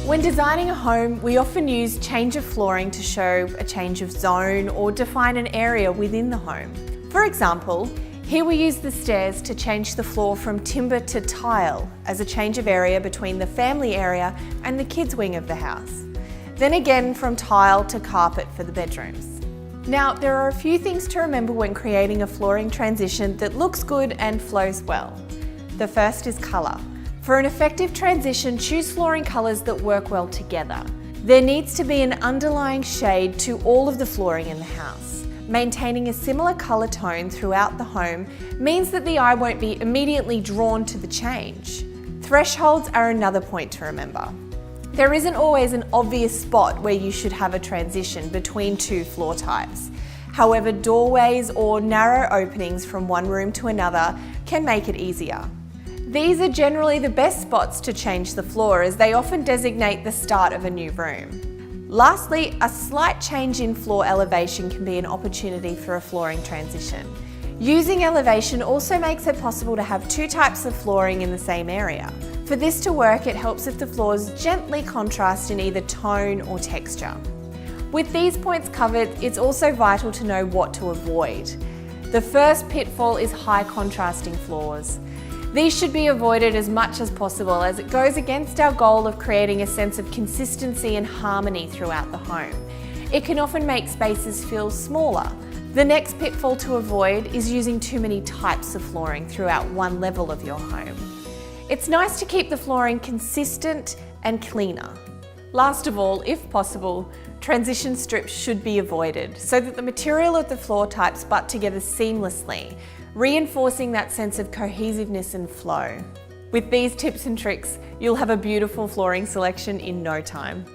When designing a home, we often use change of flooring to show a change of zone or define an area within the home. For example, here we use the stairs to change the floor from timber to tile as a change of area between the family area and the kids' wing of the house. Then again from tile to carpet for the bedrooms. Now, there are a few things to remember when creating a flooring transition that looks good and flows well. The first is colour. For an effective transition, choose flooring colours that work well together. There needs to be an underlying shade to all of the flooring in the house. Maintaining a similar colour tone throughout the home means that the eye won't be immediately drawn to the change. Thresholds are another point to remember. There isn't always an obvious spot where you should have a transition between two floor types. However, doorways or narrow openings from one room to another can make it easier. These are generally the best spots to change the floor as they often designate the start of a new room. Lastly, a slight change in floor elevation can be an opportunity for a flooring transition. Using elevation also makes it possible to have two types of flooring in the same area. For this to work, it helps if the floors gently contrast in either tone or texture. With these points covered, it's also vital to know what to avoid. The first pitfall is high contrasting floors. These should be avoided as much as possible as it goes against our goal of creating a sense of consistency and harmony throughout the home. It can often make spaces feel smaller. The next pitfall to avoid is using too many types of flooring throughout one level of your home. It's nice to keep the flooring consistent and cleaner. Last of all, if possible, transition strips should be avoided so that the material of the floor types butt together seamlessly, reinforcing that sense of cohesiveness and flow. With these tips and tricks, you'll have a beautiful flooring selection in no time.